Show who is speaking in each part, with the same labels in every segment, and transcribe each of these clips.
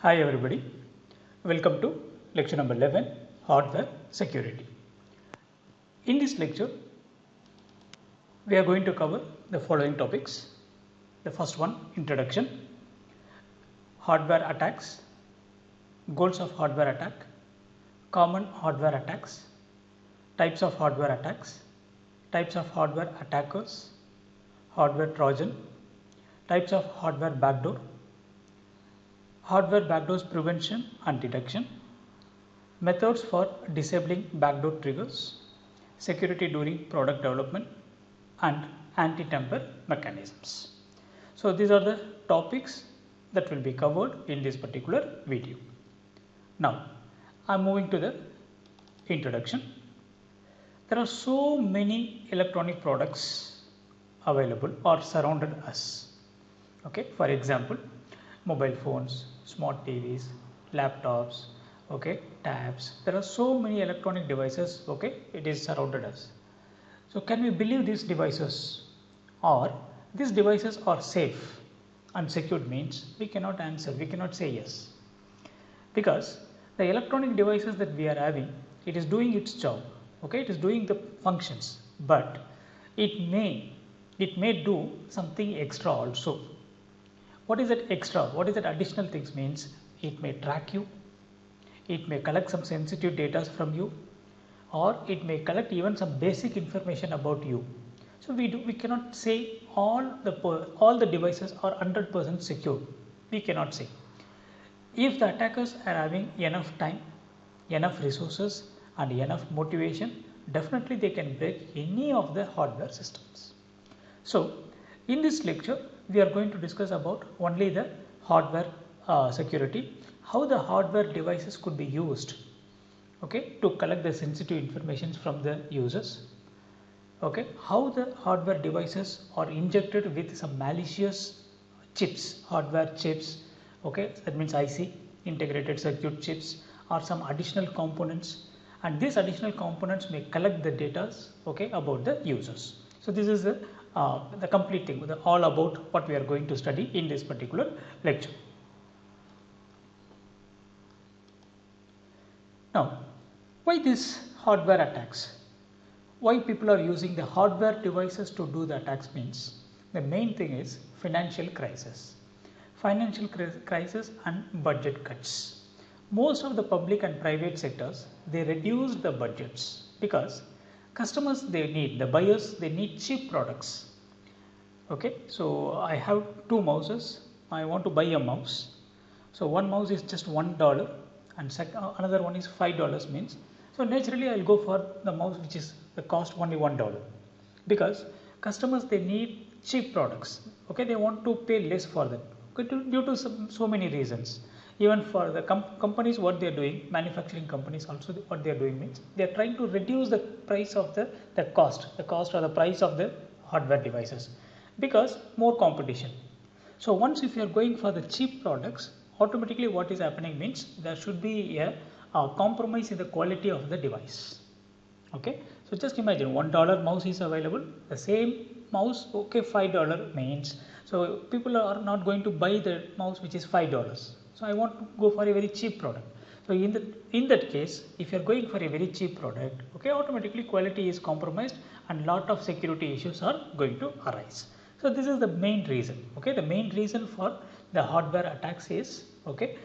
Speaker 1: Hi everybody, welcome to lecture number 11, Hardware Security. In this lecture, we are going to cover the following topics. The first one, introduction, hardware attacks, goals of hardware attack, common hardware attacks, types of hardware attacks, types of hardware attackers, hardware trojan, types of hardware backdoor, hardware backdoors prevention and detection, methods for disabling backdoor triggers, security during product development, and anti-tamper mechanisms. So these are the topics that will be covered in this particular video. Now I am moving to the introduction. There are so many electronic products available or surrounded us. Okay, for example, mobile phones, smart TVs, laptops, okay, tabs. There are so many electronic devices, okay, it is surrounded us. So can we believe these devices, or these devices are safe and secured? Means we cannot answer, we cannot say yes, because the electronic devices that we are having, it is doing its job, okay, it is doing the functions, but it may do something extra also. What is that extra? What is that additional things? Means it may track you, it may collect some sensitive data from you, or it may collect even some basic information about you. So we cannot say all the devices are 100% secure. We cannot say. If the attackers are having enough time, enough resources, and enough motivation, definitely they can break any of the hardware systems. So in this lecture, we are going to discuss about only the hardware security, how the hardware devices could be used, okay, to collect the sensitive information from the users, okay, how the hardware devices are injected with some malicious chips, hardware chips, okay, that means IC, integrated circuit chips, or some additional components, and these additional components may collect the data, okay, about the users. So this is the complete thing, all about what we are going to study in this particular lecture. Now, why these hardware attacks? Why people are using the hardware devices to do the attacks? Means the main thing is financial crisis and budget cuts. Most of the public and private sectors, they reduced the budgets because customers, they need, the buyers, they need cheap products. Okay, so I have two mouses, I want to buy a mouse. So one mouse is just $1 and another one is $5 means. So naturally I will go for the mouse which is the cost only $1, because customers, they need cheap products. Okay, they want to pay less for them, okay, due to so many reasons. Even for the companies, what they are doing, manufacturing companies also, what they are doing means they are trying to reduce the price of the cost or the price of the hardware devices, because more competition. So once if you are going for the cheap products, automatically what is happening means there should be a compromise in the quality of the device. Okay, so just imagine $1 mouse is available, the same mouse, okay, $5 means, so people are not going to buy the mouse which is $5. So I want to go for a very cheap product. So in that case, if you are going for a very cheap product, okay, automatically quality is compromised and lot of security issues are going to arise. So this is the main reason. Okay, the main reason for the hardware attacks is, okay,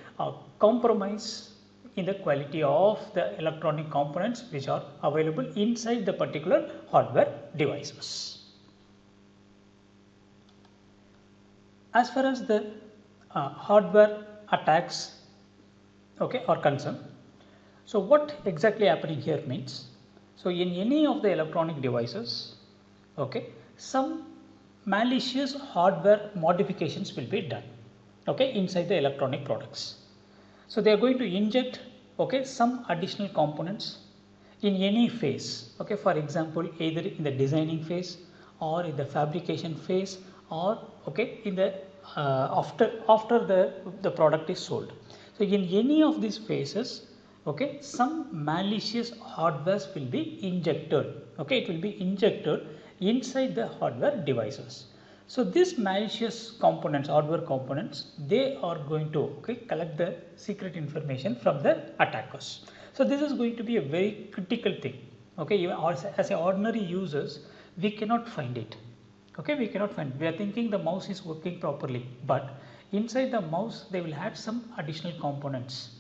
Speaker 1: compromise in the quality of the electronic components which are available inside the particular hardware devices. As far as the hardware attacks, okay, are concerned, so what exactly happening here means, so in any of the electronic devices, okay, some malicious hardware modifications will be done, okay, inside the electronic products. So they are going to inject, okay, some additional components in any phase, okay, for example either in the designing phase or in the fabrication phase, or okay, in the after the product is sold. So in any of these phases, okay, some malicious hardwares will be injected, okay, it will be injected inside the hardware devices. So these malicious components, hardware components, they are going to collect the secret information from the attackers. So this is going to be a very critical thing. Okay, even as a ordinary users, we cannot find it. Okay, we cannot find. We are thinking the mouse is working properly, but inside the mouse they will add some additional components.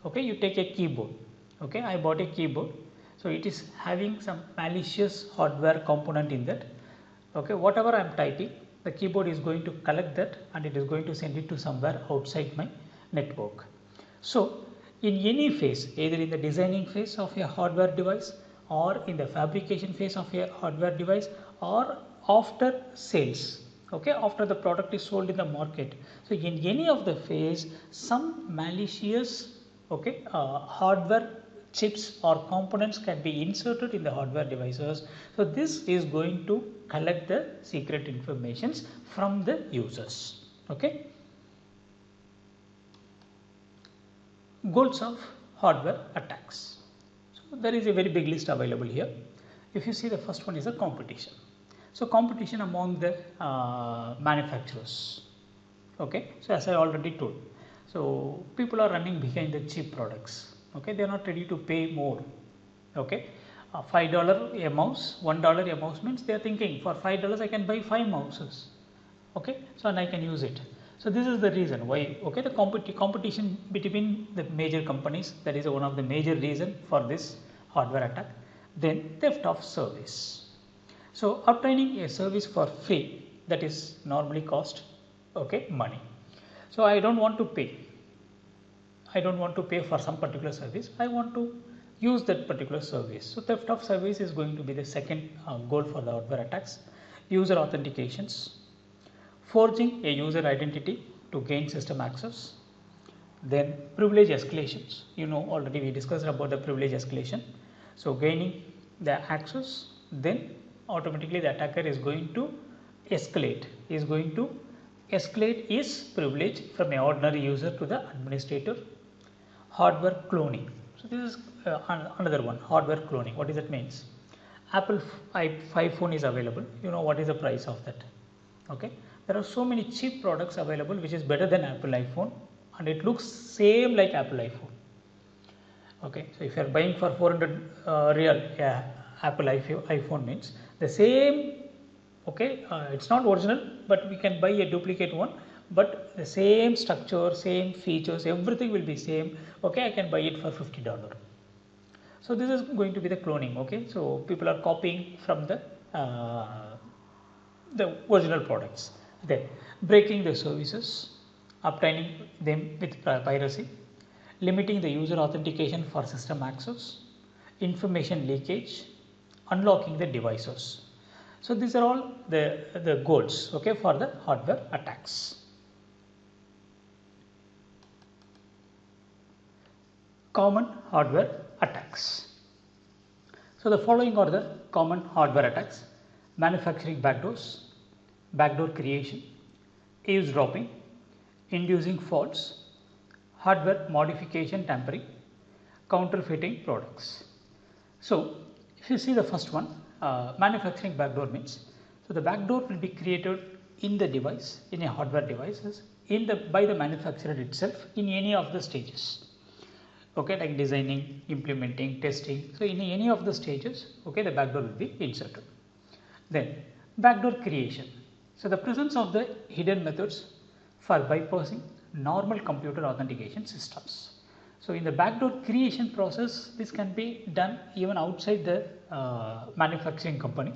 Speaker 1: Okay, you take a keyboard. Okay, I bought a keyboard. So it is having some malicious hardware component in that. Okay, whatever I am typing, the keyboard is going to collect that and it is going to send it to somewhere outside my network. So in any phase, either in the designing phase of a hardware device or in the fabrication phase of a hardware device or after sales, okay, after the product is sold in the market. So in any of the phase, some malicious hardware chips or components can be inserted in the hardware devices. So this is going to collect the secret informations from the users. Okay. Goals of hardware attacks. So there is a very big list available here. If you see, the first one is a competition. So competition among the manufacturers. Okay. So as I already told, so people are running behind the cheap products. Okay, they are not ready to pay more. Okay, $5 a mouse, $1 a mouse means they are thinking for $5 I can buy 5 mouses. Okay, so and I can use it. So this is the reason why. Okay, the competition between the major companies, that is one of the major reason for this hardware attack. Then theft of service. So obtaining a service for free, that is normally cost money. So I don't want to pay. I don't want to pay for some particular service. I want to use that particular service. So theft of service is going to be the second goal for the hardware attacks. User authentications, forging a user identity to gain system access. Then privilege escalations. You know, already we discussed about the privilege escalation. So gaining the access, then automatically the attacker is going to escalate. Is going to escalate his privilege from an ordinary user to the administrator. Hardware cloning. So this is another one, hardware cloning. What does that means? Apple iPhone is available. You know what is the price of that? Okay, there are so many cheap products available which is better than Apple iPhone and it looks same like Apple iPhone. Okay, so if you are buying for 400 real, Apple iPhone means the same. Okay, it's not original, but we can buy a duplicate one. But the same structure, same features, everything will be same. Okay, I can buy it for $50. So this is going to be the cloning. Okay, so people are copying from the original products. Then breaking the services, obtaining them with piracy, limiting the user authentication for system access, information leakage, unlocking the devices. So these are all the goals for the hardware attacks. Common hardware attacks. So the following are the common hardware attacks: manufacturing backdoors, backdoor creation, eavesdropping, inducing faults, hardware modification tampering, counterfeiting products. So if you see the first one, manufacturing backdoor means, so the backdoor will be created in the device, in a hardware devices, by the manufacturer itself in any of the stages. Okay, like designing, implementing, testing. So in any of the stages, the backdoor will be inserted. Then backdoor creation. So the presence of the hidden methods for bypassing normal computer authentication systems. So in the backdoor creation process, this can be done even outside the manufacturing company.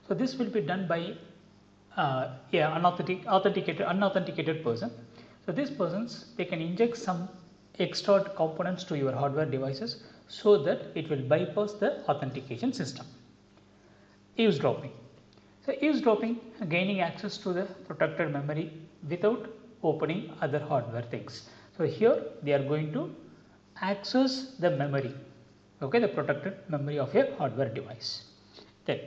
Speaker 1: So this will be done by unauthenticated person. So these persons, they can inject some extra components to your hardware devices so that it will bypass the authentication system. Eavesdropping. So eavesdropping, gaining access to the protected memory without opening other hardware things. So here they are going to access the memory, the protected memory of your hardware device. Then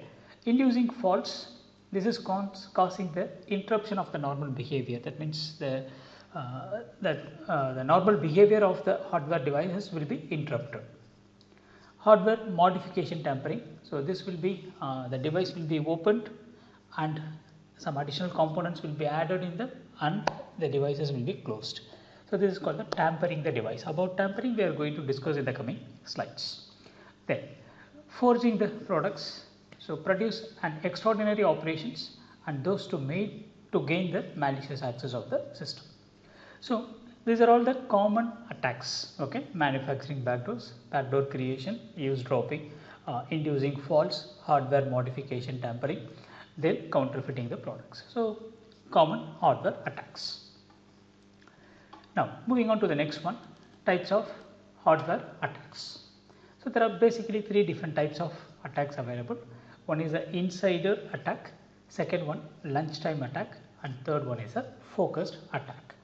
Speaker 1: inducing faults. This is causing the interruption of the normal behavior. That means the normal behavior of the hardware devices will be interrupted. Hardware modification tampering. So this will be the device will be opened and some additional components will be added in them and the devices will be closed. So this is called the tampering the device. About tampering we are going to discuss in the coming slides. Then forging the products, so produce an extraordinary operations and those to gain the malicious access of the system. So these are all the common attacks, okay? Manufacturing backdoors, backdoor creation, eavesdropping, inducing faults, hardware modification, tampering, then counterfeiting the products. So common hardware attacks. Now moving on to the next one, types of hardware attacks. So there are basically three different types of attacks available. One is the insider attack, second one lunchtime attack, and third one is a focused attack.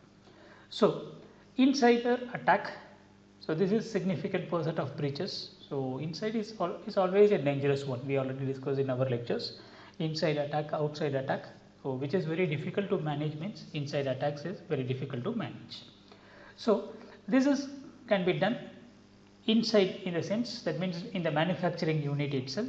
Speaker 1: So insider attack, so this is significant percent of breaches. So inside is always a dangerous one. We already discussed in our lectures. Inside attack, outside attack, so which is very difficult to manage means inside attacks is very difficult to manage. So this can be done inside in the sense that means in the manufacturing unit itself.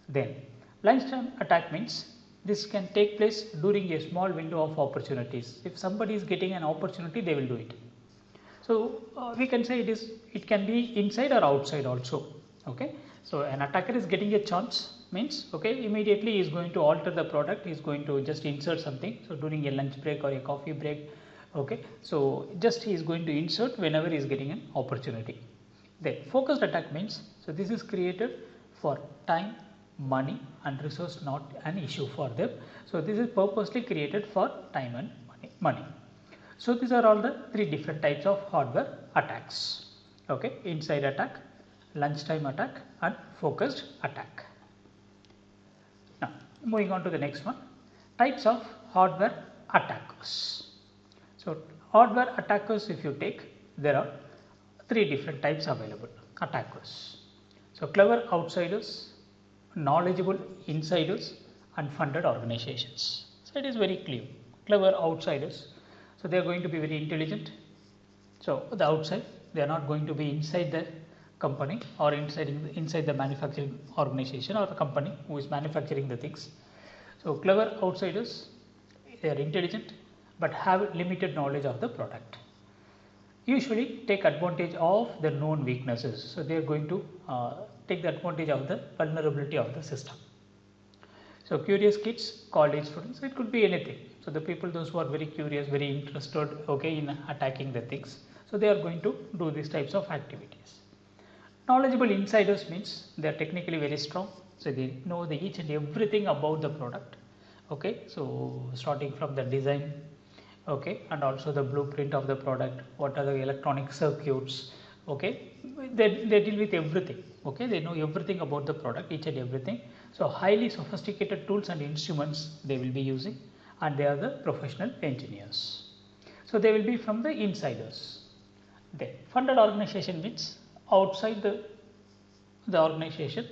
Speaker 1: Then lunchtime attack means this can take place during a small window of opportunities. If somebody is getting an opportunity, they will do it. So we can say it can be inside or outside also. Okay. So an attacker is getting a chance means okay, immediately he is going to alter the product, he is going to just insert something. So during a lunch break or a coffee break, okay. So just he is going to insert whenever he is getting an opportunity. Then focused attack means, so this is created for time, money and resource not an issue for them. So this is purposely created for time and money. So these are all the three different types of hardware attacks. Okay, inside attack, lunchtime attack and focused attack. Now moving on to the next one, types of hardware attackers. So hardware attackers, if you take, there are three different types available attackers. So clever outsiders, knowledgeable insiders and funded organizations. So it is very clear, clever outsiders. So they are going to be very intelligent. So the outside, they are not going to be inside the company or inside the manufacturing organization or the company who is manufacturing the things. So clever outsiders, they are intelligent but have limited knowledge of the product. Usually take advantage of the known weaknesses. So they are going to take the advantage of the vulnerability of the system. So curious kids, college students, it could be anything. So the people, those who are very curious, very interested, okay, in attacking the things. So they are going to do these types of activities. Knowledgeable insiders means they are technically very strong. So they know each and everything about the product. Okay, so starting from the design, okay, and also the blueprint of the product, what are the electronic circuits, okay, they deal with everything, okay, they know everything about the product, each and everything. So highly sophisticated tools and instruments they will be using, and they are the professional engineers. So they will be from the insiders. Then funded organization means outside the organization,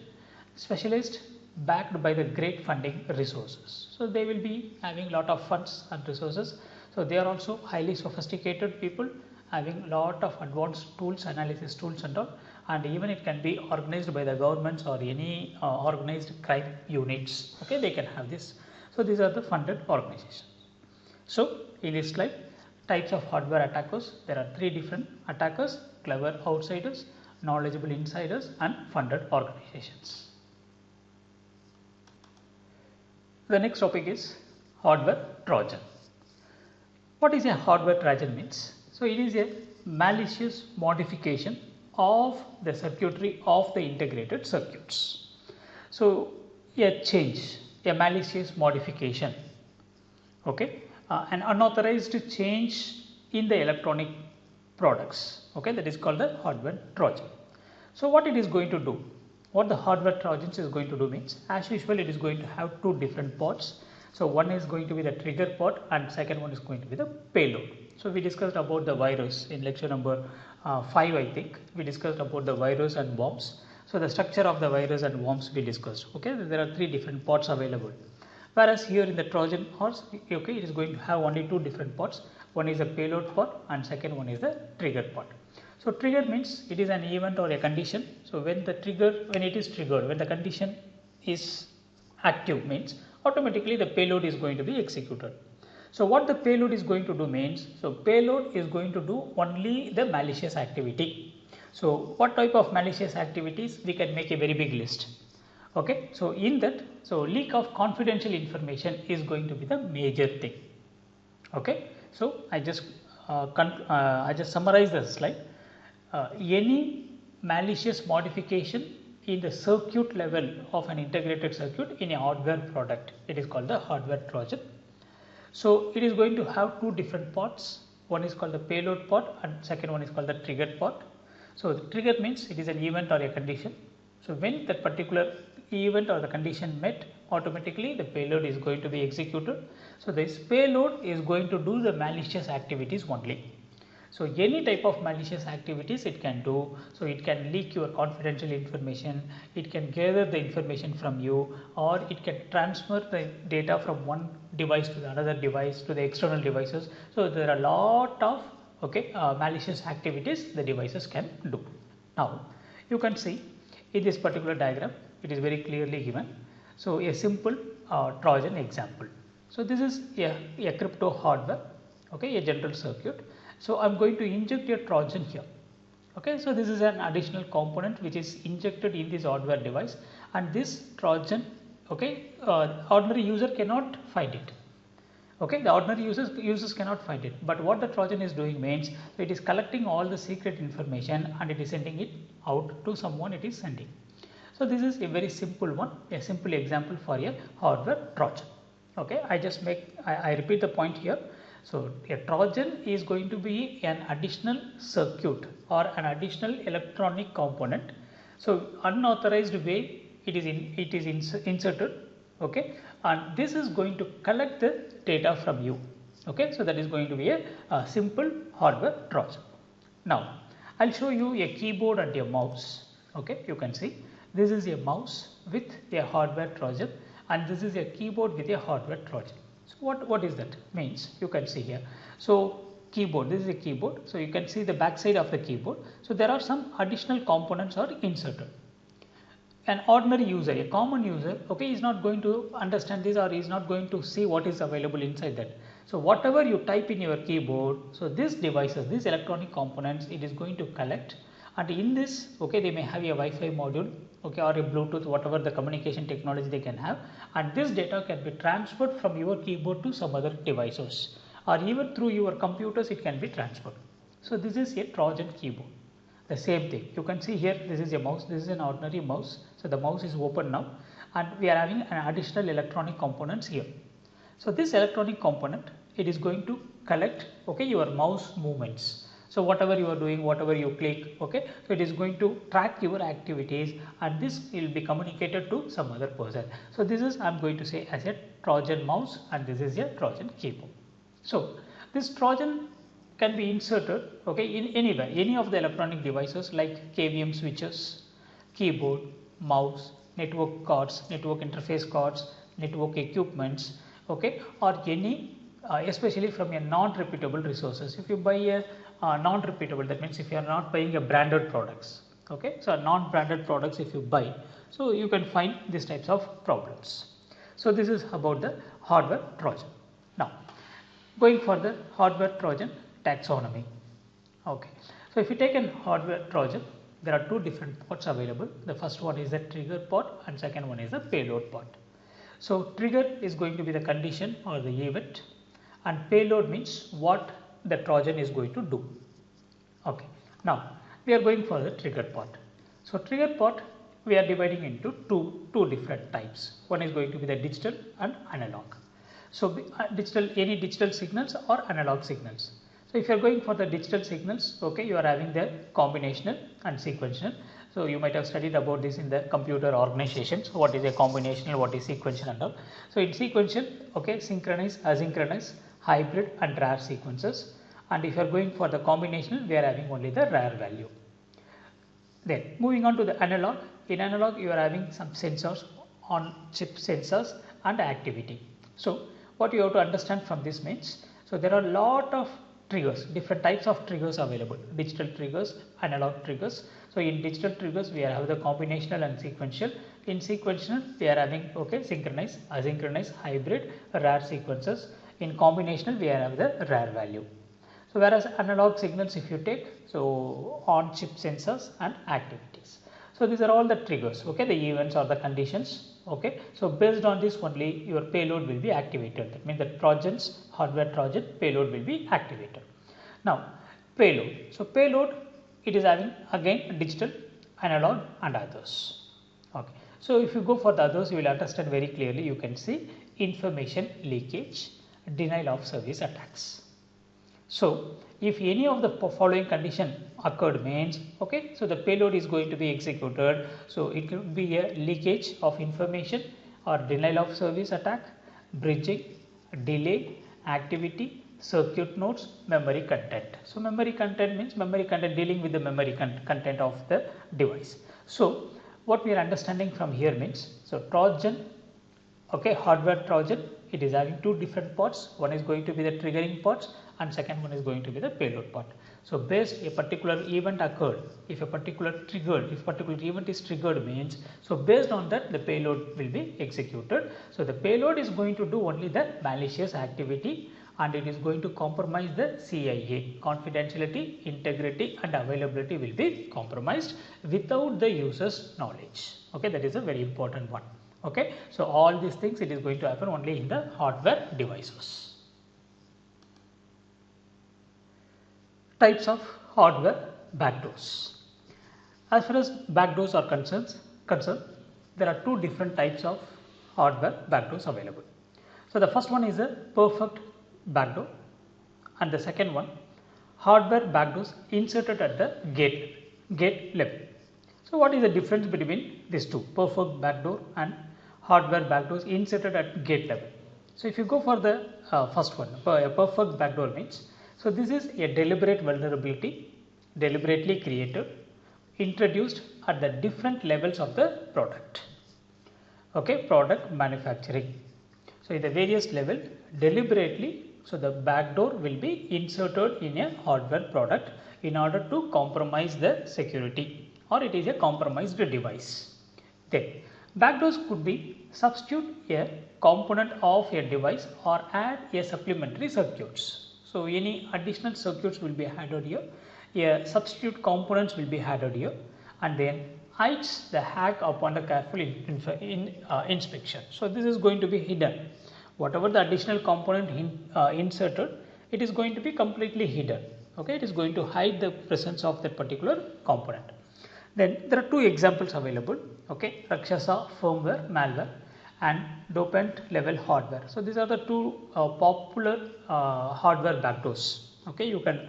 Speaker 1: specialized, backed by the great funding resources. So they will be having lot of funds and resources. So they are also highly sophisticated people having lot of advanced tools, analysis tools and all, and even it can be organized by the governments or any organized crime units. Okay, they can have this. So these are the funded organizations. So in this slide, types of hardware attackers, there are three different attackers: clever outsiders, knowledgeable insiders and funded organizations. The next topic is hardware Trojan. What is a hardware Trojan means? So it is a malicious modification of the circuitry of the integrated circuits. So a change, a malicious modification, okay, an unauthorized change in the electronic products, okay, that is called the hardware Trojan. So what it is going to do, what the hardware Trojans is going to do means, as usual it is going to have two different parts. So one is going to be the trigger part and second one is going to be the payload. So we discussed about the virus in lecture number 5, I think. We discussed about the virus and worms. So the structure of the virus and worms we discussed. Okay, there are three different parts available. Whereas here in the Trojan horse, okay, it is going to have only two different parts. One is the payload part and second one is the trigger part. So trigger means it is an event or a condition. So when it is triggered, when the condition is active means automatically the payload is going to be executed. So what the payload is going to do means, so payload is going to do only the malicious activity. So what type of malicious activities? We can make a very big list. Okay, so in that, so leak of confidential information is going to be the major thing. Okay, so I just summarize the slide. Any malicious modification in the circuit level of an integrated circuit in a hardware product, it is called the hardware Trojan. So it is going to have two different parts. One is called the payload part and second one is called the trigger part. So the trigger means it is an event or a condition. So when that particular event or the condition met, automatically the payload is going to be executed. So this payload is going to do the malicious activities only. So any type of malicious activities it can do. So it can leak your confidential information, it can gather the information from you, or it can transfer the data from one device to the another device to the external devices. So there are a lot of malicious activities the devices can do. Now you can see in this particular diagram it is very clearly given. So a simple Trojan example. So this is a crypto hardware, a general circuit. So I am going to inject a Trojan here. Okay, so this is an additional component which is injected in this hardware device, and this Trojan, ordinary user cannot find it. Okay, the ordinary users cannot find it, but what the Trojan is doing means it is collecting all the secret information and it is sending it out to someone it is sending. So this is a very simple one, a simple example for a hardware Trojan. Okay, I repeat the point here. So a Trojan is going to be an additional circuit or an additional electronic component. So unauthorized way it is inserted, and this is going to collect the data from you. Okay, so that is going to be a simple hardware Trojan. Now I'll show you a keyboard and a mouse. Okay, you can see this is a mouse with a hardware Trojan and this is a keyboard with a hardware Trojan. So what is that means? You can see here. So keyboard, this is a keyboard. So you can see the back side of the keyboard. So there are some additional components are inserted. An ordinary user, a common user, is not going to understand this or is not going to see what is available inside that. So whatever you type in your keyboard, so these devices, these electronic components, it is going to collect, and in this, they may have a Wi-Fi module, or a Bluetooth, whatever the communication technology they can have, and this data can be transferred from your keyboard to some other devices, or even through your computers it can be transferred. So this is a Trojan keyboard. The same thing, you can see here, this is a mouse, this is an ordinary mouse. So the mouse is open now and we are having an additional electronic components here. So this electronic component, it is going to collect your mouse movements. So whatever you are doing, whatever you click, so it is going to track your activities and this will be communicated to some other person. So this is, I am going to say, as a Trojan mouse and this is a Trojan keyboard. So this Trojan can be inserted in anywhere, any of the electronic devices like KVM switches, keyboard, mouse, network cards, network interface cards, network equipments, or any especially from a non-repeatable resources. If you buy a non-repeatable, that means if you are not buying a branded products, so non-branded products if you buy, so you can find these types of problems. So this is about the hardware Trojan. Now going for the hardware Trojan taxonomy. So if you take an hardware Trojan, there are two different parts available. The first one is the trigger part and second one is the payload part. So trigger is going to be the condition or the event, and payload means what the Trojan is going to do. Now we are going for the trigger part. So trigger part we are dividing into two different types. One is going to be the digital and analog. So any digital signals or analog signals. So if you are going for the digital signals, you are having the combinational and sequential. So you might have studied about this in the computer organizations. What is a combinational, what is sequential and all. So in sequential, synchronous, asynchronous, hybrid and rare sequences. And if you are going for the combinational, we are having only the rare value. Then moving on to the analog. In analog, you are having some sensors, on chip sensors and activity. So what you have to understand from this means, so there are a lot of triggers, different types of triggers available, digital triggers, analog triggers. So in digital triggers we are having the combinational and sequential. In sequential we are having synchronous, asynchronous, hybrid, rare sequences. In combinational we are having the rare value. So whereas analog signals if you take, so on chip sensors and activities. So these are all the triggers, the events or the conditions. So based on this only your payload will be activated. That means that Trojans, hardware Trojan payload will be activated. Now payload. So payload, it is having again digital, analog and others. So if you go for the others, you will understand very clearly. You can see information leakage, denial of service attacks. So if any of the following condition occurred means, so the payload is going to be executed. So it could be a leakage of information or denial of service attack, bridging, delay, activity, circuit nodes, memory content. So memory content means memory content, dealing with the memory content of the device. So what we are understanding from here means, so Trojan, hardware Trojan, it is having two different parts. One is going to be the triggering parts and second one is going to be the payload part. So based a particular event occurred, if a particular event is triggered means, so based on that the payload will be executed. So the payload is going to do only the malicious activity and it is going to compromise the CIA, confidentiality, integrity and availability will be compromised without the user's knowledge. That is a very important one. So all these things it is going to happen only in the hardware devices. Types of hardware backdoors. As far as backdoors are concerned, there are two different types of hardware backdoors available. So the first one is a perfect backdoor and the second one hardware backdoors inserted at the gate level. So what is the difference between these two, perfect backdoor and hardware backdoors inserted at gate level? So if you go for the first one, a perfect backdoor means, so this is a deliberate vulnerability, deliberately created, introduced at the different levels of the product, product manufacturing. So in the various level deliberately, so the backdoor will be inserted in a hardware product in order to compromise the security, or it is a compromised device. Then backdoors could be substitute a component of a device or add a supplementary circuits. So any additional circuits will be added here, a substitute components will be added here and then hides the hack upon the careful inspection. So this is going to be hidden. Whatever the additional component inserted, it is going to be completely hidden. It is going to hide the presence of that particular component. Then there are two examples available, Rakshasa firmware malware and dopant level hardware. So these are the two popular hardware backdoors. You can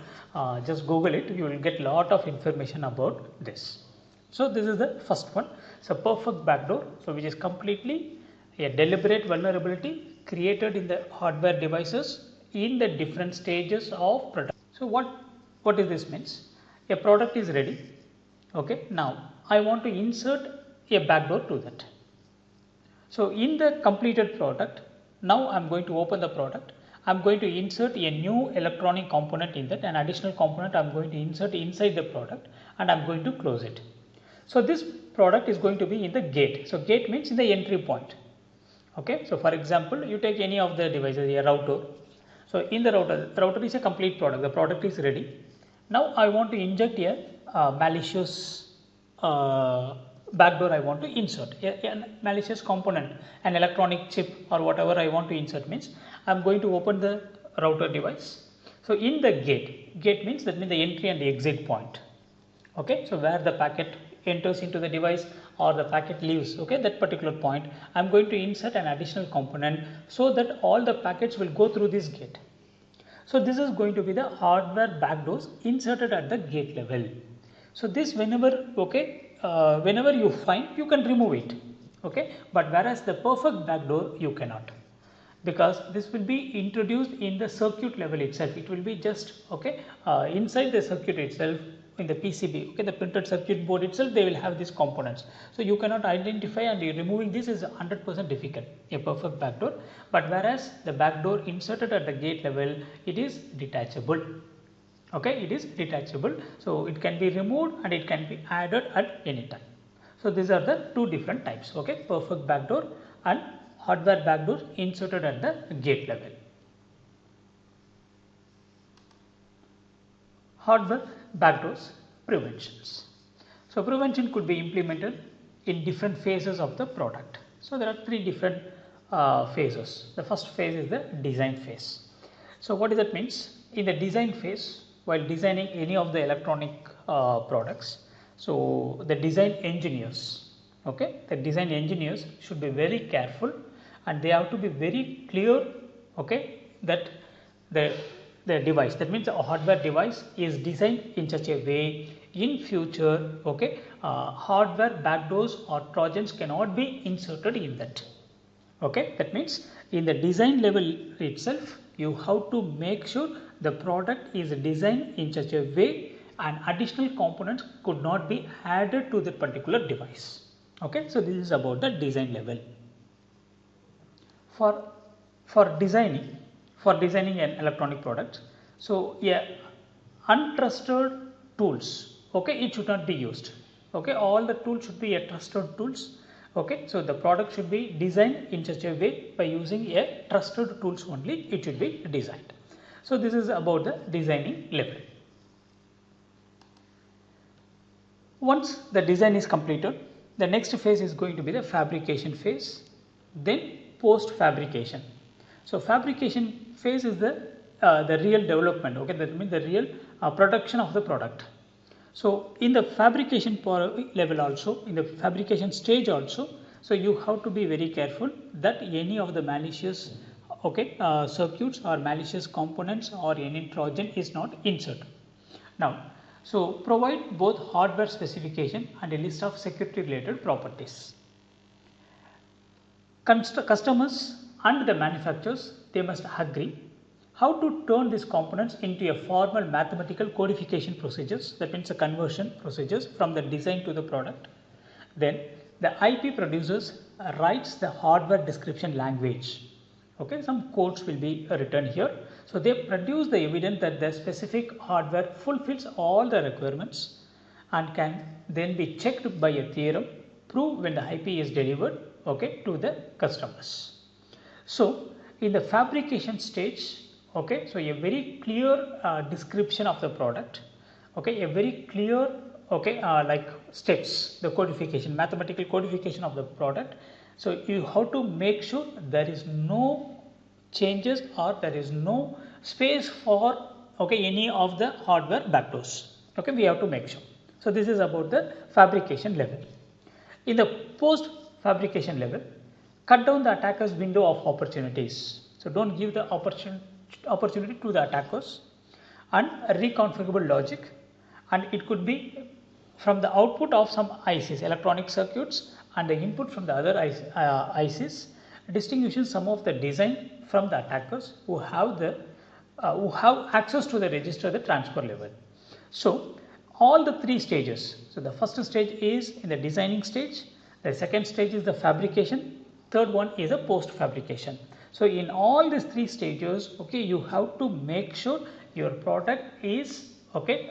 Speaker 1: just Google it, you will get lot of information about this. So this is the first one. So perfect backdoor, so which is completely a deliberate vulnerability created in the hardware devices in the different stages of product. So what is this means? A product is ready. Now I want to insert a backdoor to that. So in the completed product, now I am going to open the product. I am going to insert a new electronic component in that, an additional component I am going to insert inside the product and I am going to close it. So this product is going to be in the gate. So gate means in the entry point. So for example, you take any of the devices, a router. So in the router is a complete product. The product is ready. Now I want to inject a malicious backdoor. I want to insert a malicious component, an electronic chip or whatever I want to insert means I am going to open the router device. So in the gate means that means the entry and the exit point. So where the packet enters into the device or the packet leaves, that particular point I am going to insert an additional component so that all the packets will go through this gate. So this is going to be the hardware backdoors inserted at the gate level. So this whenever you find, you can remove it, but whereas the perfect backdoor you cannot, because this will be introduced in the circuit level itself. It will be just inside the circuit itself, in the PCB, the printed circuit board itself, they will have these components. So you cannot identify, and removing this is 100% difficult, a perfect backdoor. But whereas the backdoor inserted at the gate level, it is detachable. Okay, it is detachable, so it can be removed and it can be added at any time. So these are the two different types. Okay, perfect backdoor and hardware backdoor inserted at the gate level. Hardware backdoors preventions. So prevention could be implemented in different phases of the product. So there are three different phases. The first phase is the design phase. So what does that means? In the design phase, while designing any of the electronic products, so the design engineers, okay, the design engineers should be very careful and they have to be very clear, okay, that the device, that means the hardware device is designed in such a way in future, okay, hardware backdoors or trojans cannot be inserted in that. Okay, that means in the design level itself you have to make sure the product is designed in such a way and additional components could not be added to that particular device. Okay, so this is about the design level. For designing an electronic product, so yeah, untrusted tools, okay, it should not be used. Okay, all the tools should be a trusted tools. Okay, so the product should be designed in such a way by using a trusted tools only it should be designed. So this is about the designing level. Once the design is completed, the next phase is going to be the fabrication phase, then post fabrication. So fabrication phase is the real development, okay, that means the real production of the product. So in the fabrication level also, in the fabrication stage also, so you have to be very careful that any of the malicious, okay, circuits or malicious components or any trojan is not inserted. Now, so provide both hardware specification and a list of security related properties. Customers and the manufacturers, they must agree how to turn these components into a formal mathematical codification procedures, that means the conversion procedures from the design to the product. Then the IP producers writes the hardware description language. Okay, some codes will be written here. So they produce the evidence that the specific hardware fulfills all the requirements and can then be checked by a theorem, prove when the IP is delivered, okay, to the customers. So in the fabrication stage, okay, so a very clear description of the product, okay, a very clear, okay, like steps, the codification, mathematical codification of the product. So you have to make sure there is no changes or there is no space for, okay, any of the hardware backdoors. Okay, we have to make sure. So this is about the fabrication level. In the post fabrication level, cut down the attacker's window of opportunities. So don't give the opportunity to the attackers, and reconfigurable logic, and it could be from the output of some ICs, electronic circuits, and the input from the other ICs, distinguishing some of the design from the attackers who have access to the register, the transfer level. So all the three stages. So the first stage is in the designing stage, the second stage is the fabrication, third one is a post fabrication. So in all these three stages, okay, you have to make sure your product is, okay,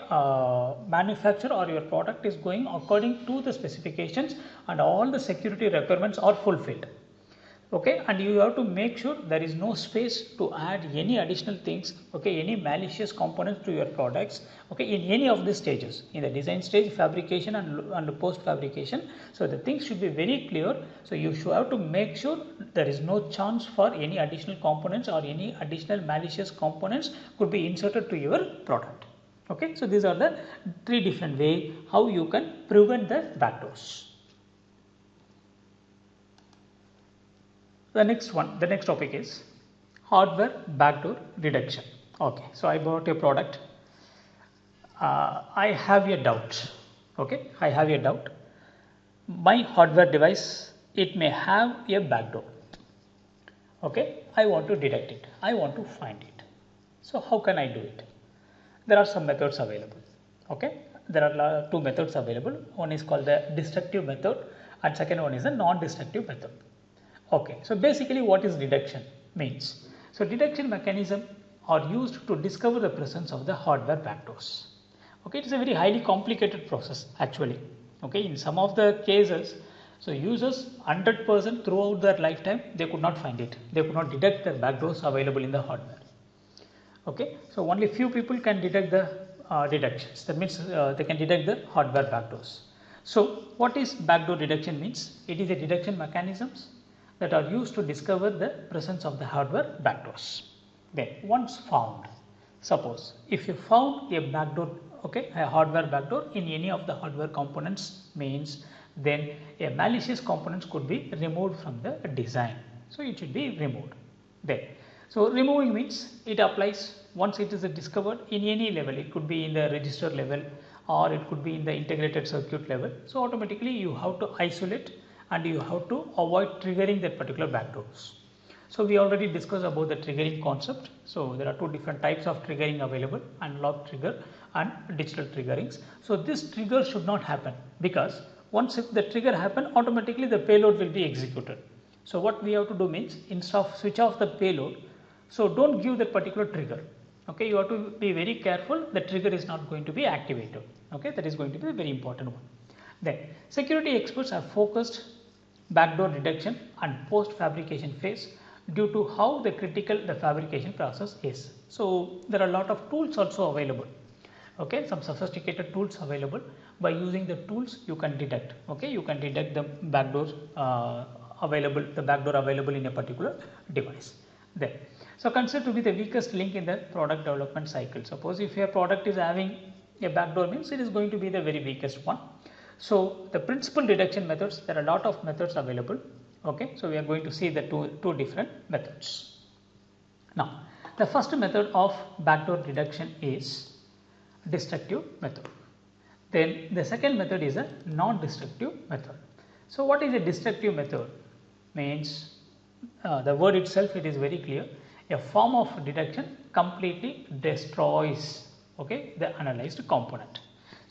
Speaker 1: manufactured or your product is going according to the specifications and all the security requirements are fulfilled. Okay, and you have to make sure there is no space to add any additional things, okay, any malicious components to your products, okay, in any of the stages, in the design stage, fabrication and post fabrication. So the things should be very clear. So you should have to make sure there is no chance for any additional components or any additional malicious components could be inserted to your product. Okay, so these are the three different ways how you can prevent the backdoors. The next topic is hardware backdoor detection. Okay, so I bought a product. I have a doubt. Okay, I have a doubt. My hardware device, it may have a backdoor. Okay, I want to detect it. I want to find it. So how can I do it? There are some methods available. Okay, there are two methods available. One is called the destructive method, and second one is a non-destructive method. Okay, so basically what is detection means? So detection mechanism are used to discover the presence of the hardware backdoors. Okay, it is a very highly complicated process actually. Okay, in some of the cases, so users 100% throughout their lifetime, they could not find it. They could not detect the backdoors available in the hardware. Okay, so only few people can detect the detections. That means they can detect the hardware backdoors. So what is backdoor detection means? It is a detection mechanisms that are used to discover the presence of the hardware backdoors. Then once found, suppose if you found a backdoor, okay, a hardware backdoor in any of the hardware components, means then a malicious components could be removed from the design. So it should be removed. Then, so removing means it applies once it is discovered in any level. It could be in the register level or it could be in the integrated circuit level. So automatically you have to isolate and you have to avoid triggering that particular backdoors. So we already discussed about the triggering concept. So there are two different types of triggering available: analog trigger and digital triggerings. So this trigger should not happen, because once if the trigger happen, automatically the payload will be executed. So what we have to do means, instead of switch off the payload, so don't give that particular trigger. Okay, you have to be very careful. The trigger is not going to be activated. Okay, that is going to be a very important one. Then security experts have focused backdoor detection and post fabrication phase due to how the critical the fabrication process is. So there are a lot of tools also available. Okay, some sophisticated tools available. By using the tools you can detect. Okay, you can detect the backdoors available in a particular device. Then, so considered to be the weakest link in the product development cycle. Suppose if your product is having a backdoor, means it is going to be the very weakest one. So the principal detection methods, there are a lot of methods available. Okay, so we are going to see the two different methods. Now, the first method of backdoor detection is destructive method. Then the second method is a non-destructive method. So what is a destructive method? Means the word itself, it is very clear. A form of detection completely destroys, okay, the analyzed component.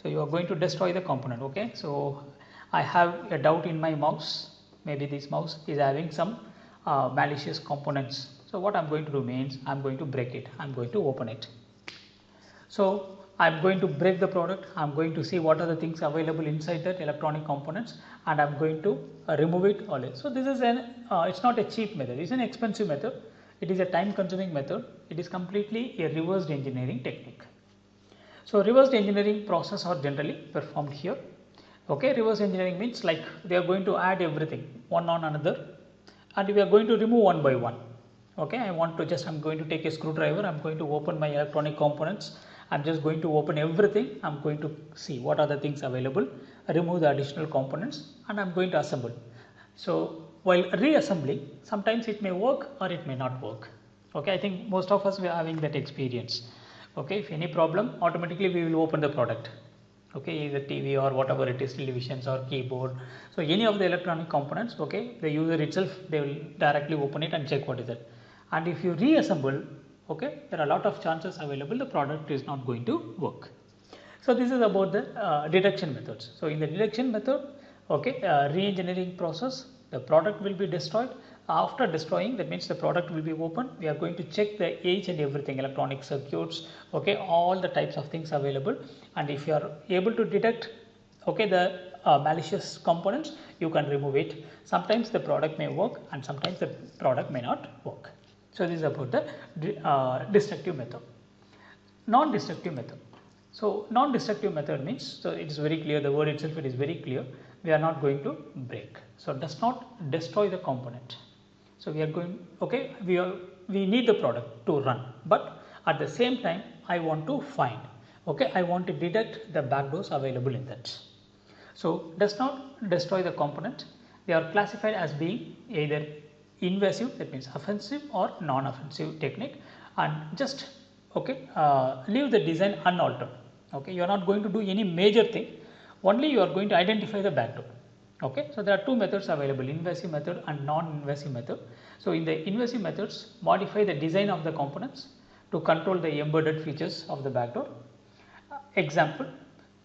Speaker 1: So you are going to destroy the component. Okay, so I have a doubt in my mouse. Maybe this mouse is having some malicious components. So what I am going to do means, I am going to break it. I am going to open it. So I am going to break the product. I am going to see what are the things available inside that electronic components, and I am going to remove it all. So this is an it's not a cheap method. It's an expensive method. It is a time consuming method. It is completely a reversed engineering technique. So reversed engineering process are generally performed here. Okay, reverse engineering means like they are going to add everything one on another, and we are going to remove one by one. Okay, I am going to take a screwdriver. I am going to open my electronic components. I am just going to open everything. I am going to see what are the things available, remove the additional components, and I am going to assemble. So while reassembling, sometimes it may work or it may not work. Okay, I think most of us were having that experience. Okay, if any problem, automatically we will open the product. Okay, either TV or whatever it is, televisions or keyboard. So any of the electronic components, okay, the user itself, they will directly open it and check what is it. And if you reassemble, okay, there are a lot of chances available the product is not going to work. So this is about the detection methods. So in the detection method, okay, re-engineering process, the product will be destroyed. After destroying, that means the product will be opened. We are going to check the each and everything, electronic circuits, okay, all the types of things available. And if you are able to detect, okay, the malicious components, you can remove it. Sometimes the product may work and sometimes the product may not work. So this is about the destructive method. Non-destructive method. So non-destructive method means, so it is very clear, the word itself, it is very clear, we are not going to break. So does not destroy the component. So we are going, okay, we need the product to run, but at the same time I want to find, okay, I want to detect the backdoors available in that. So does not destroy the component. They are classified as being either invasive, that means offensive, or non-offensive technique, and just, okay, leave the design unaltered. Okay, you are not going to do any major thing, only you are going to identify the backdoor. Okay, so there are two methods available, invasive method and non-invasive method. So in the invasive methods, modify the design of the components to control the embedded features of the backdoor. Example,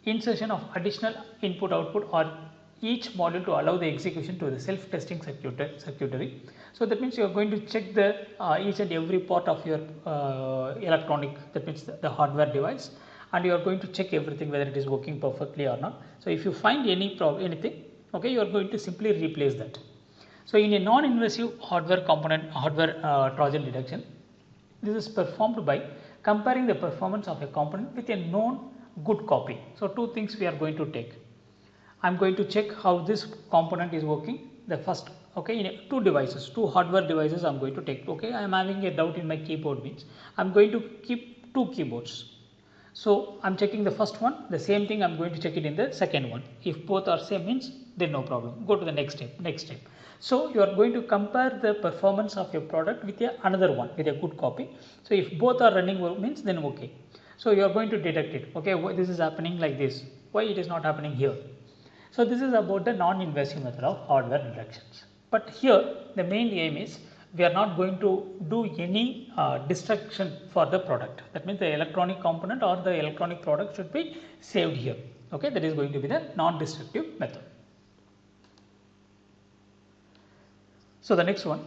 Speaker 1: insertion of additional input output or each module to allow the execution to the self-testing circuitry. So that means you are going to check the each and every part of your electronic, that means the hardware device, and you are going to check everything whether it is working perfectly or not. So if you find anything, okay, you are going to simply replace that. So in a non-invasive hardware Trojan detection, this is performed by comparing the performance of a component with a known good copy. So two things we are going to take. I am going to check how this component is working. The first, okay, in two hardware devices I am going to take. Okay, I am having a doubt in my keyboard, means I am going to keep two keyboards. So I am checking the first one, the same thing I am going to check it in the second one. If both are same, means then no problem. Go to the next step. So you are going to compare the performance of your product with another one with a good copy. So if both are running well, means then okay. So you are going to detect it. Okay, why this is happening like this? Why it is not happening here? So this is about the non-invasive method of hardware detections. But here the main aim is we are not going to do any destruction for the product. That means the electronic component or the electronic product should be saved here. Okay, that is going to be the non-destructive method. So the next one,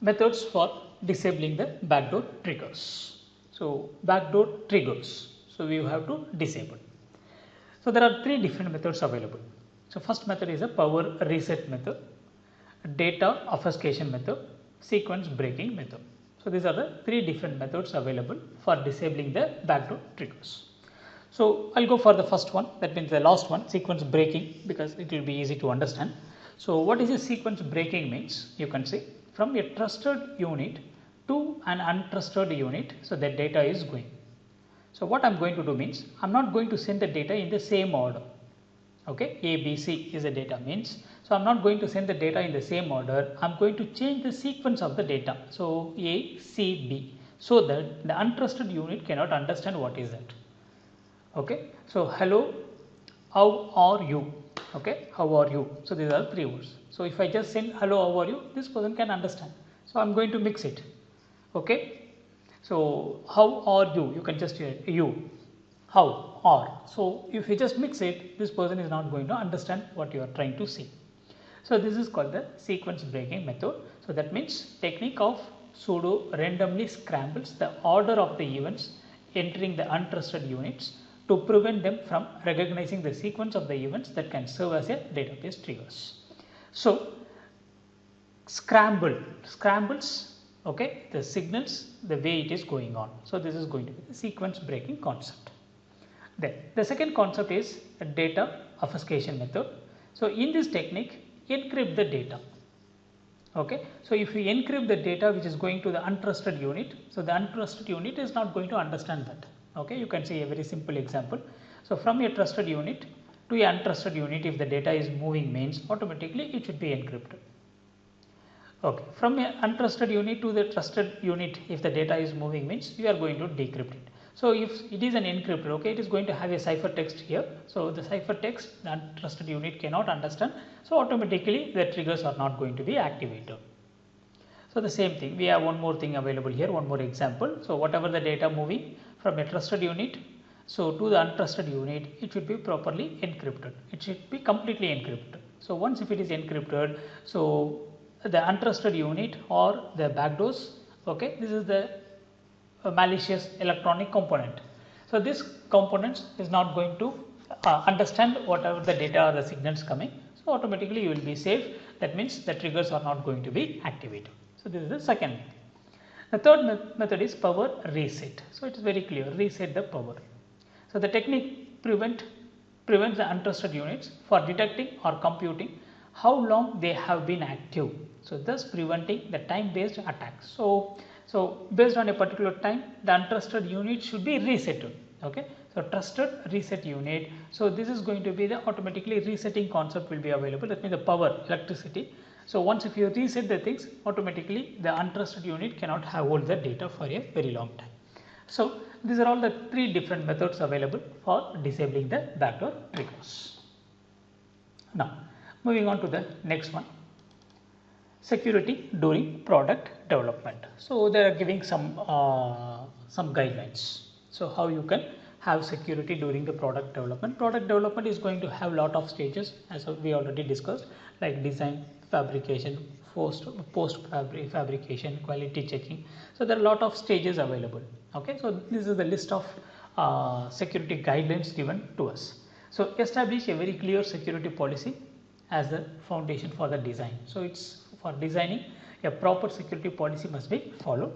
Speaker 1: methods for disabling the backdoor triggers. So backdoor triggers, so we have to disable. So there are three different methods available. So first method is a power reset method, data obfuscation method, sequence breaking method. So these are the three different methods available for disabling the backdoor triggers. So I'll go for the first one, that means the last one, sequence breaking, because it will be easy to understand. So what is a sequence breaking means? You can see from a trusted unit to an untrusted unit, so the data is going. So what I am going to do means, I am not going to send the data in the same order. Okay, A, B, C is the data means, so I am not going to send the data in the same order, I am going to change the sequence of the data. So A, C, B, so that the untrusted unit cannot understand what is that. Okay, so hello, how are you? Okay, how are you? So these are three words. So if I just send hello, how are you, this person can understand. So I am going to mix it. Okay, so how are you? You can just hear you. How are. So if you just mix it, this person is not going to understand what you are trying to say. So this is called the sequence breaking method. So that means technique of pseudo randomly scrambles the order of the events entering the untrusted units to prevent them from recognizing the sequence of the events that can serve as a database triggers. So scrambles, okay, the signals the way it is going on. So this is going to be the sequence breaking concept. Then the second concept is a data obfuscation method. So in this technique, encrypt the data. Okay, so if you encrypt the data which is going to the untrusted unit, so the untrusted unit is not going to understand that. Okay, you can see a very simple example. So from a trusted unit to a untrusted unit, if the data is moving means automatically it should be encrypted. Okay, from a untrusted unit to the trusted unit, if the data is moving means you are going to decrypt it. So if it is an encrypted, okay, it is going to have a ciphertext here. So the ciphertext the untrusted unit cannot understand. So automatically the triggers are not going to be activated. So the same thing, we have one more thing available here, one more example. So whatever the data moving from a trusted unit, so to the untrusted unit, it should be properly encrypted. It should be completely encrypted. So once if it is encrypted, so the untrusted unit or the backdoors, okay, this is the malicious electronic component. So this component is not going to understand whatever the data or the signals coming. So automatically you will be safe. That means the triggers are not going to be activated. So this is the second method. The third method is power reset. So it is very clear, reset the power. So the technique prevents the untrusted units for detecting or computing how long they have been active. So thus preventing the time based attacks. So based on a particular time, the untrusted unit should be resetted. Okay, so trusted reset unit. So this is going to be the automatically resetting concept will be available. That means the power, electricity. So once if you reset the things, automatically the untrusted unit cannot hold the data for a very long time. So these are all the three different methods available for disabling the backdoor triggers. Now moving on to the next one. Security during product development. So they are giving some guidelines. So how you can have security during the product development. Product development is going to have lot of stages as we already discussed, like design, fabrication, post fabrication, quality checking. So there are a lot of stages available. Okay, so this is the list of security guidelines given to us. So establish a very clear security policy as the foundation for the design. So it's for designing, a proper security policy must be followed.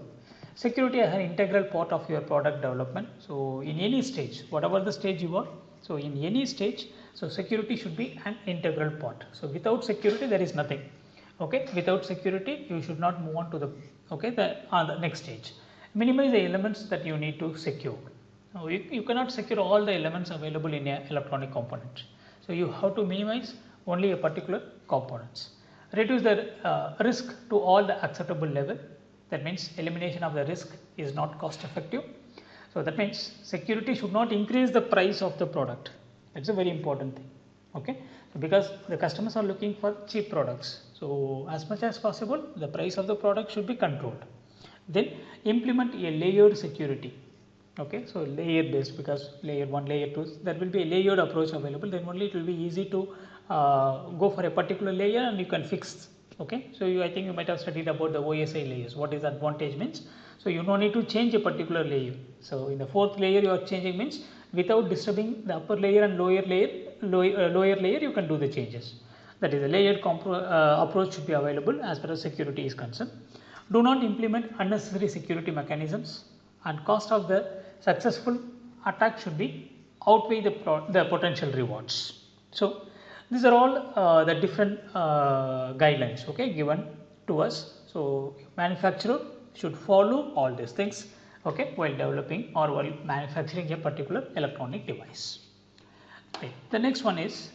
Speaker 1: Security is an integral part of your product development. So in any stage, whatever the stage you are, so in any stage, so security should be an integral part. So without security there is nothing. Okay, without security you should not move on to the next stage. Minimize the elements that you need to secure. Now you cannot secure all the elements available in an electronic component. So you have to minimize only a particular components. Reduce the risk to all the acceptable level. That means elimination of the risk is not cost effective. So that means security should not increase the price of the product. That's a very important thing. Okay, so because the customers are looking for cheap products. So as much as possible, the price of the product should be controlled. Then implement a layered security. Okay, so layer based, because layer 1, layer 2, there will be a layered approach available. Then only it will be easy to go for a particular layer and you can fix. Okay, so I think you might have studied about the OSI layers. What is the advantage means? So you don't need to change a particular layer. So in the 4th layer you are changing means without disturbing the upper layer and lower layer you can do the changes. That is, a layered approach should be available as far as security is concerned. Do not implement unnecessary security mechanisms, and cost of the successful attack should be outweigh the potential rewards. So these are all the different guidelines, okay, given to us. So manufacturer should follow all these things, okay, while developing or while manufacturing a particular electronic device. Okay. The next one is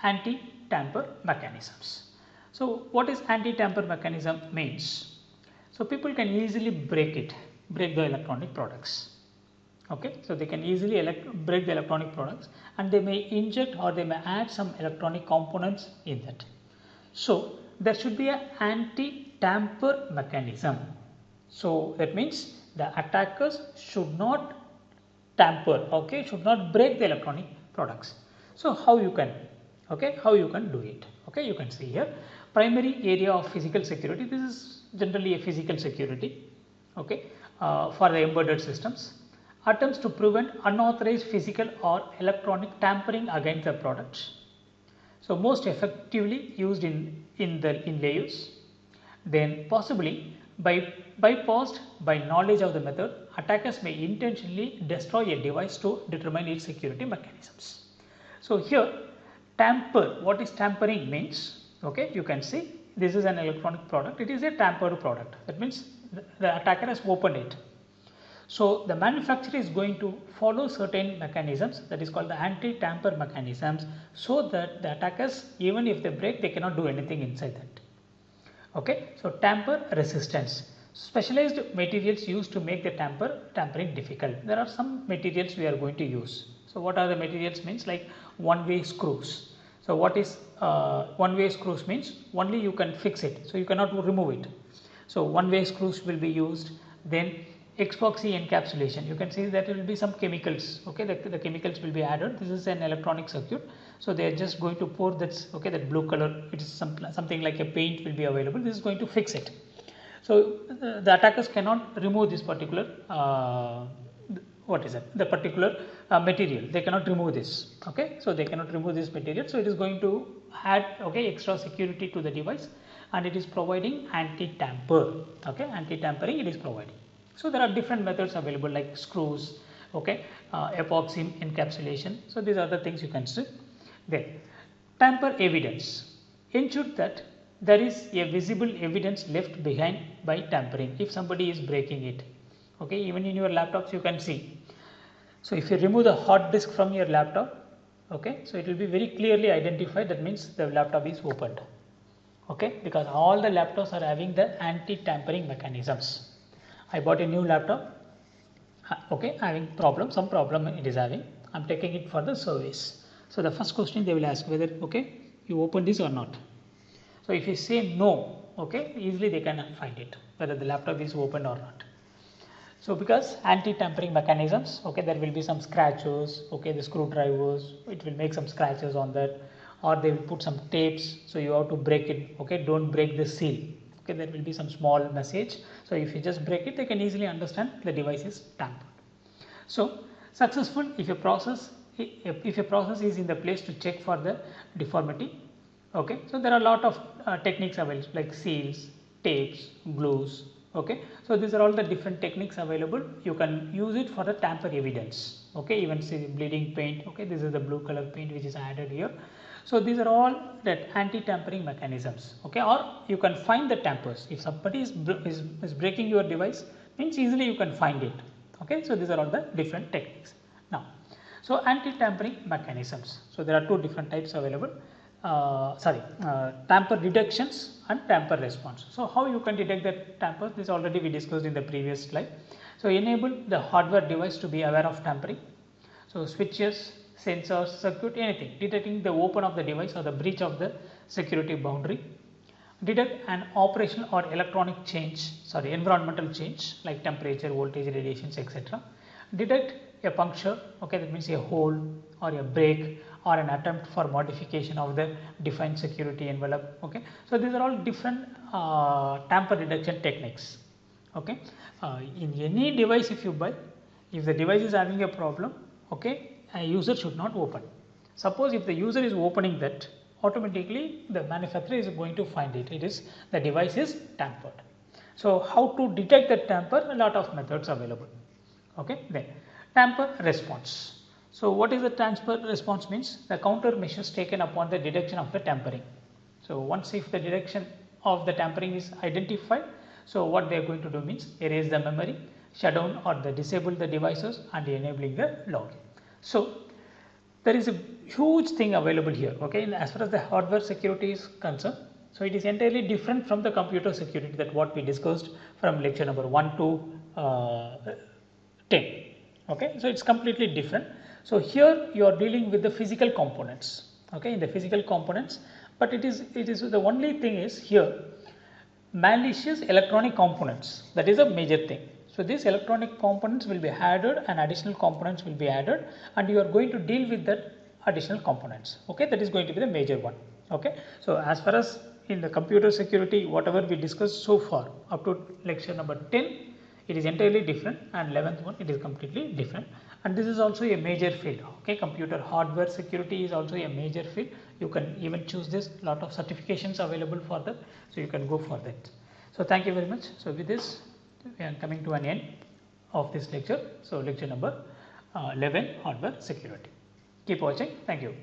Speaker 1: anti-tamper mechanisms. So what is anti-tamper mechanism means? So people can easily break the electronic products. Okay, so they can easily break the electronic products, and they may inject or they may add some electronic components in that. So there should be an anti-tamper mechanism. So that means the attackers should not tamper, okay, should not break the electronic products. So how you can, okay, how you can do it? Okay, you can see here, primary area of physical security. This is generally a physical security, okay, for the embedded systems. Attempts to prevent unauthorized physical or electronic tampering against the products. So most effectively used in layers. Then possibly bypassed by knowledge of the method, attackers may intentionally destroy a device to determine its security mechanisms. So here tamper, what is tampering means? Okay, you can see this is an electronic product, it is a tampered product. That means the attacker has opened it. So the manufacturer is going to follow certain mechanisms, that is called the anti-tamper mechanisms, so that the attackers, even if they break, they cannot do anything inside that. Okay, so tamper resistance, specialized materials used to make the tampering difficult. There are some materials we are going to use. So what are the materials means? Like one-way screws. So what is one-way screws means? Only you can fix it, so you cannot remove it. So one-way screws will be used. Then epoxy encapsulation, you can see that there will be some chemicals, okay, the chemicals will be added. This is an electronic circuit, so they are just going to pour that, okay, that blue color, it is something like a paint will be available. This is going to fix it. So the attackers cannot remove this particular the particular material, they cannot remove this, okay, so they cannot remove this material. So it is going to add, okay, extra security to the device, and it is providing anti-tamper, okay, anti-tampering it is providing. So there are different methods available like screws, okay, epoxy encapsulation. So these are the things you can see. Then tamper evidence, ensure that there is a visible evidence left behind by tampering if somebody is breaking it. Okay, even in your laptops you can see. So if you remove the hard disk from your laptop, okay, so it will be very clearly identified, that means the laptop is opened, okay, because all the laptops are having the anti-tampering mechanisms. I bought a new laptop, okay, having some problem it is having, I am taking it for the service. So the first question they will ask whether, okay, you open this or not. So if you say no, okay, easily they can find it whether the laptop is open or not. So because anti-tampering mechanisms, okay, there will be some scratches, okay, the screwdrivers, it will make some scratches on that, or they will put some tapes, so you have to break it. Okay, don't break the seal. Okay, there will be some small message, so if you just break it, they can easily understand the device is tampered. So successful if a process is in the place to check for the deformity. Okay, so there are a lot of techniques available like seals, tapes, glues. Okay, so these are all the different techniques available. You can use it for the tamper evidence. Okay, even see bleeding paint. Okay, this is the blue color paint which is added here. So these are all that anti-tampering mechanisms. Okay, or you can find the tampers. If somebody is breaking your device, means easily you can find it. Okay, so these are all the different techniques. Now, so anti-tampering mechanisms. So there are two different types available. Tamper detections and tamper response. So how you can detect that tamper? This already we discussed in the previous slide. So enable the hardware device to be aware of tampering. So switches, sensors, circuit, anything detecting the open of the device or the breach of the security boundary. Detect an operational or electronic change, environmental change like temperature, voltage, radiations, etc. Detect a puncture, okay, that means a hole or a break or an attempt for modification of the defined security envelope. Okay, so these are all different tamper detection techniques. Okay, in any device if you buy, if the device is having a problem, okay, a user should not open. Suppose if the user is opening that, automatically the manufacturer is going to find it. It is the device is tampered. So how to detect the tamper? A lot of methods available. Okay, then tamper response. So what is the tamper response means? The countermeasures taken upon the detection of the tampering. So once if the detection of the tampering is identified, so what they are going to do means erase the memory, shut down or disable the devices and enabling the login. So there is a huge thing available here. Okay, and as far as the hardware security is concerned, so it is entirely different from the computer security that what we discussed from lecture number 1 to 10. Okay, so it's completely different. So here you are dealing with the physical components. Okay, in the physical components, but it is the only thing is here malicious electronic components. That is a major thing. So these electronic components will be added and additional components will be added, and you are going to deal with that additional components. Okay, that is going to be the major one. Okay, so as far as in the computer security, whatever we discussed so far up to lecture number 10, it is entirely different, and 11th one it is completely different, and this is also a major field. Okay, computer hardware security is also a major field. You can even choose this, lot of certifications available for that, so you can go for that. So thank you very much. So with this we are coming to an end of this lecture. So lecture number 11, hardware security. Keep watching. Thank you.